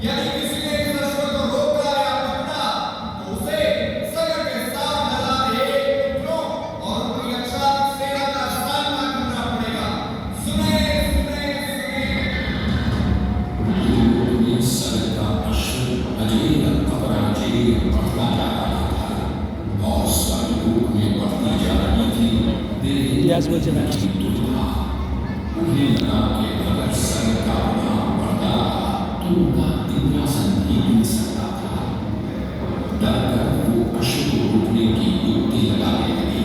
यदि किसी ने इस अश्व को रोका या पकड़ा तो उसे सगर के 7,000 पुत्रों और उनकी लक्षाधिक सेना का सामना करना पड़ेगा। सुने सुने सुने। सगर का अश्व अजेय अपराजेय बढ़ता जा रहा था और स्वरलोक में बढ़ती जा रही थी। Yes, what's in that? उन्हें लगा कि अगर सगर का प्रभाव बढ़ता तो उनका इंद्रासन नहीं मिल सकता था। डर कर वो अश्व को रोकने की युक्ति लगाने लगे।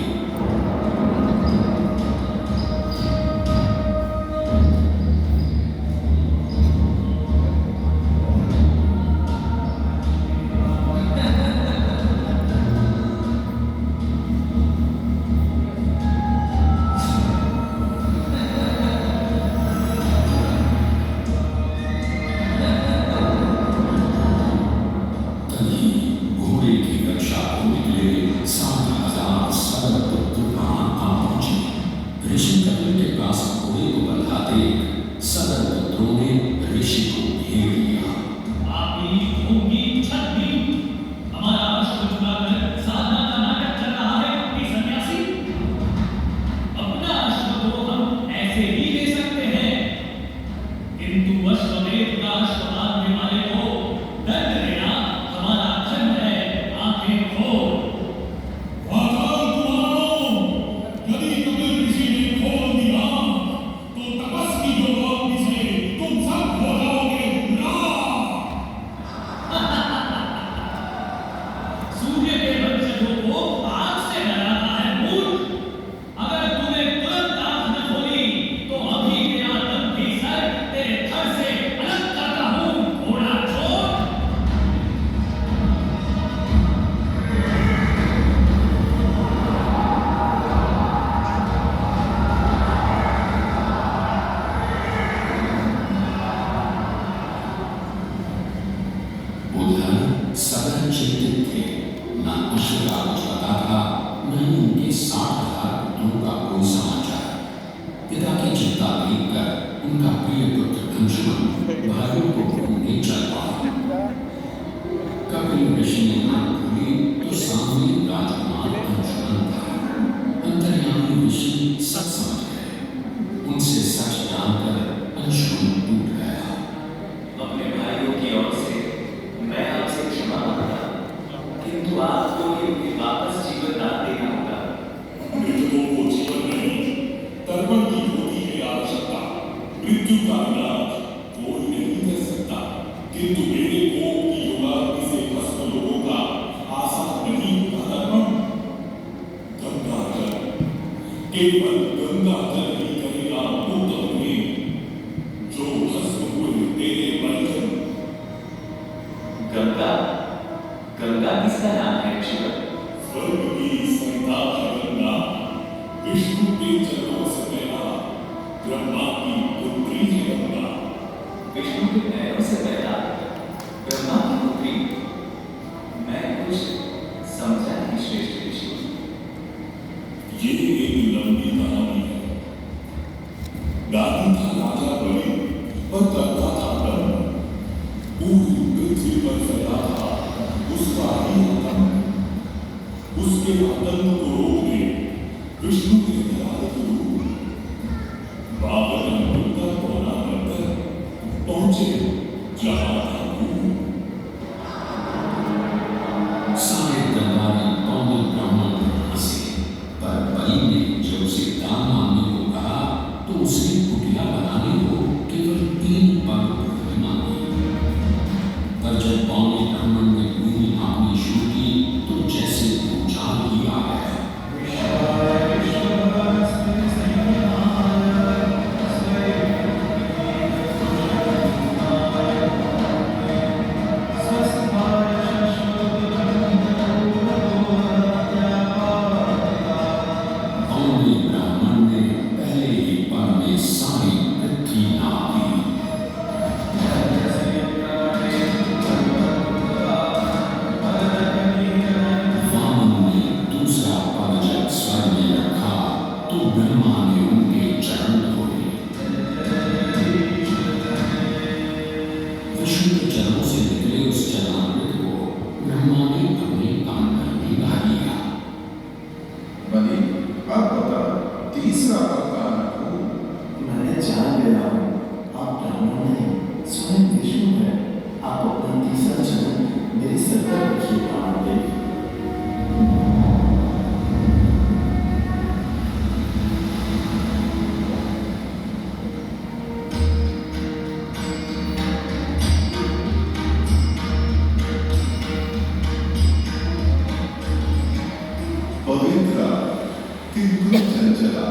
चला।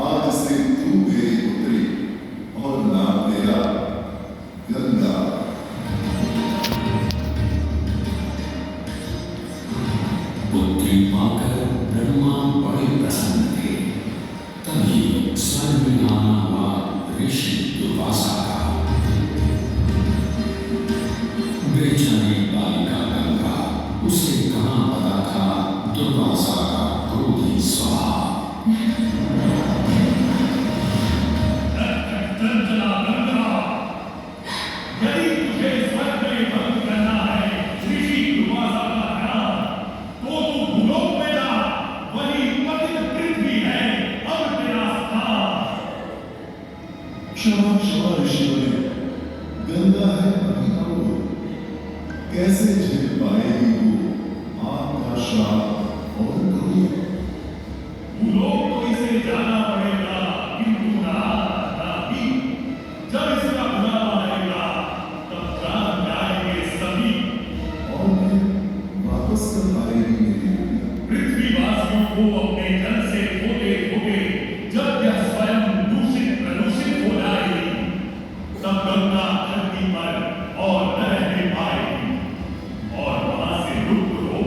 आज से तू मेरी पुत्री और नाम तेरा गंगा। पुत्री पाकर ब्रह्मा बड़े प्रसन्न थे। तभी स्वर्ग में आना हुआ ऋषि दुर्वासा का। बेचारी बालिका गंगा, उसे कहाँ पता था दुर्वासा का क्रोधी स्वभाव। चंचला गंगा, यदि तुझे स्वर्ग में भंग करना है ऋषि दुर्वासा का ध्यान, तो तू भूलोक में जा, वही पतित पृथ्वी है अब तेरा स्थान। क्षमा क्षमा ऋषियों, गंगा है अभिनव, कैसे झेल पाएगी वो आपका श्राप और क्रोध। भूलोक तो इसे जाना पड़ेगा, किंतु नहीं, जब इसका बुलावा आएगा तब जान जाएंगे सभी। और फिर वापस कर आएगी मेरी दुनिया। पृथ्वीवासियों को अपने जल से धोते धोते जब यह स्वयं दूषित प्रदूषित हो जाएगी, तब गंगा धरती पर और न रहने पाएगी और वहां से लुप्त हो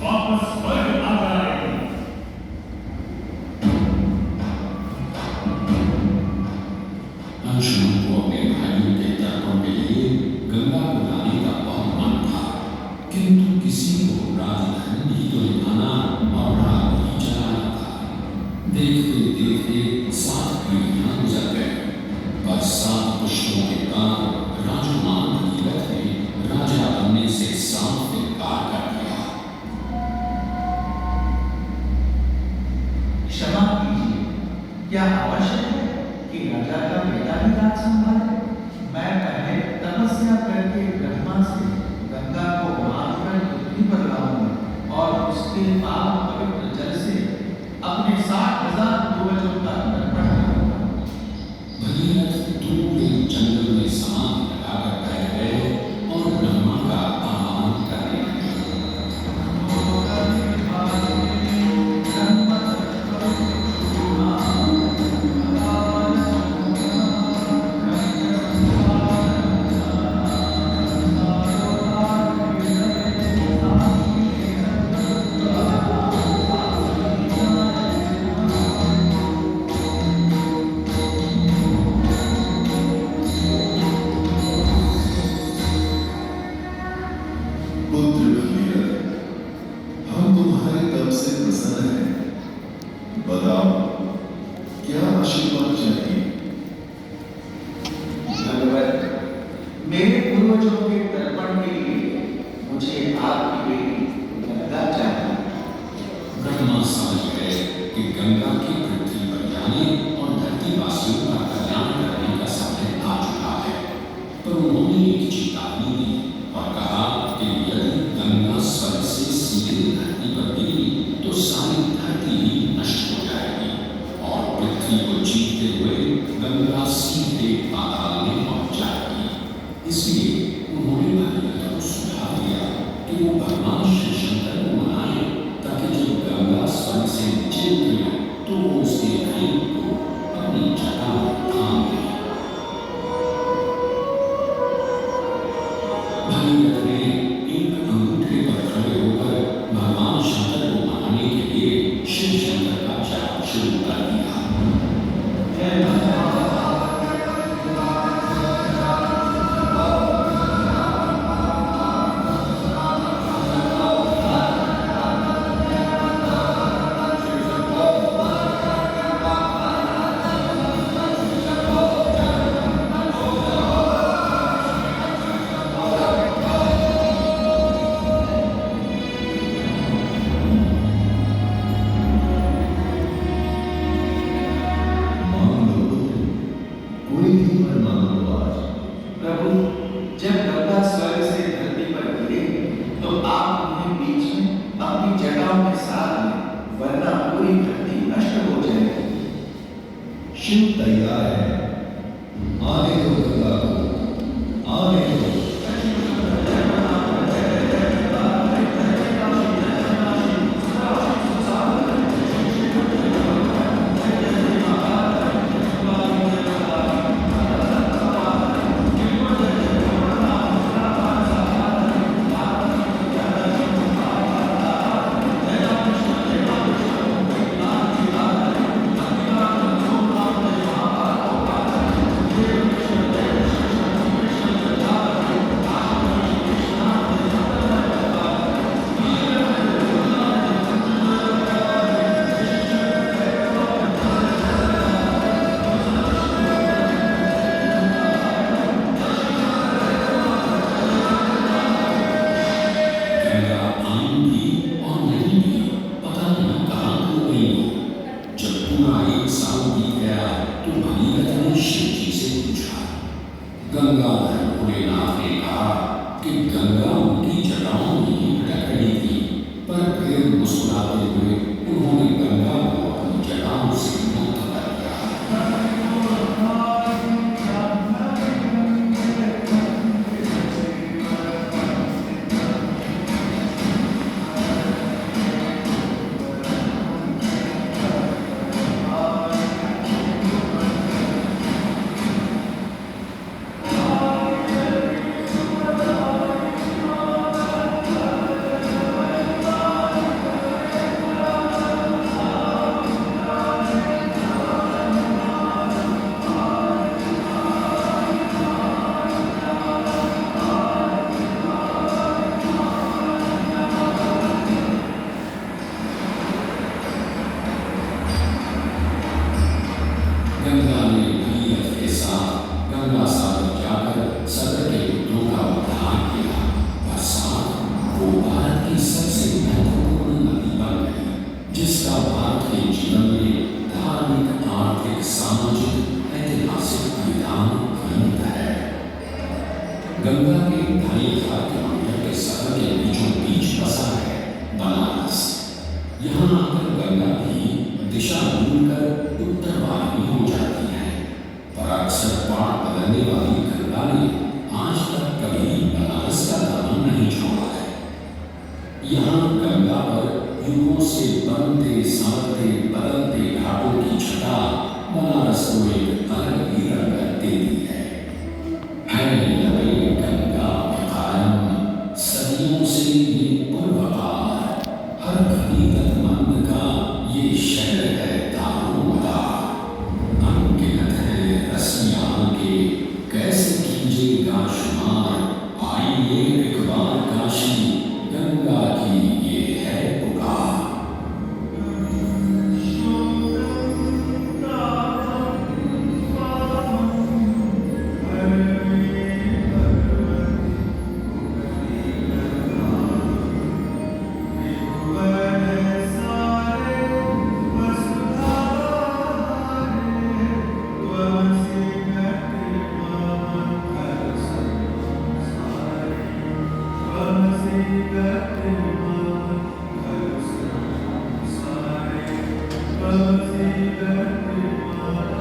वापस स्वर्ग आ जाएगी। अंशुमन को अपने भाइयों के तर्कों के लिए गंगा को लाने का बहुत मन था, किंतु किसी को राजधर्म ही तो निभाना और राग ही चलाना था। देखते देखते 7 पीढ़ियां गुजर गई, पर 7 पुष्पों के बाद राजकुमार भगीरथ ने राजा बनने से 7 इनकार कर दिया। क्षमा कीजिए, क्या आवश्यक है कि राजा का बेटा भी राज संभाले? मैं पहले तपस्या करके ब्रह्मा से गंगा को मारकर पृथ्वी पर लाऊंगा और उसके पाप पवित्र जल से अपने 60,000 पूर्वजों का तर्पण करूंगा। भगीरथ दूर एक जंगल में समाधि लगाकर बैठ गए और ब्रह्मा का आह्वान करने लगे। पुत्र भगीरथ, हम तुम्हारे तप से प्रसन्न हैं। बताओ, क्या आशीर्वाद चाहिए? भगवत, मेरे पूर्वजों के तर्पण के लिए मुझे आपकी बेटी गंगा चाहिए। ब्रह्मा समझ गए कि गंगा की पृथ्वी पर जाने और धरतीवासियों का कल्याण करने का समय आ चुका है, पर उन्होंने एक चेतावनी दी और कहा कि यदि गंगा स्वर्ग से सीधे धरती पर गिरी तो सारी धरती ही नष्ट हो जाएगी और पृथ्वी को जीतते हुए गंगा सीधे पाताल में पहुंच जाएगी। इसलिए उन्होंने भगीरथ को सुझाव दिया कि वो भगवान श्री शंकर को मनाए, ताकि जब गंगा स्वर्ग से नीचे उतरे तो वो उसके भाई को अपनी जटा में थाम ले। भगीरथ ने एक अंगूठे पर खड़े होकर भगवान शंकर को मनाने के लिए शिव शंकर का जाप शुरू कर दिया। शिव तैयार है, आने दो गंगा को, आने दो। भोलेनाथ ने कहा कि गंगा उनकी जटाओं में ही भटक रही थी, पर फिर मुस्कुराते हुए उन्होंने गंगा को अपनी जटाओं से मुक्त कर दिया। गंगा ने भगीरथ के साथ गंगा सागर जाकर सगर के पुत्रों का उद्धार किया, और साथ वो भारत की सबसे महत्वपूर्ण नदी बन गई, जिसका भारत के जीवन में धार्मिक, आर्थिक, सामाजिक, ऐतिहासिक परिणाम अनंत है। गंगा के 2500 किलोमीटर के सफर के बीचों बीच बसा है बनारस। यहाँ आकर गंगा भी दिशा भूलकर उत्तरवाहिनी हो जाती है, पर अक्सर पार बदलने वाली गंगा ने आज तक कभी बनारस का दामन नहीं छोड़ा है। यहाँ गंगा पर युगों से बनते, संवरते, बदलते घाटों की छटा बनारस को एक अलग ही रंगत देती है। लबे गंगा में कायम सदियों से ये पूर्वकार, हर हकीकत मंद का ये शहर है दारोमदार। अनगिनत है रसियां के, कैसे कीजिएगा शुमार, आइए एक बार काशी, गंगा की ये है पुकार। Bhagavad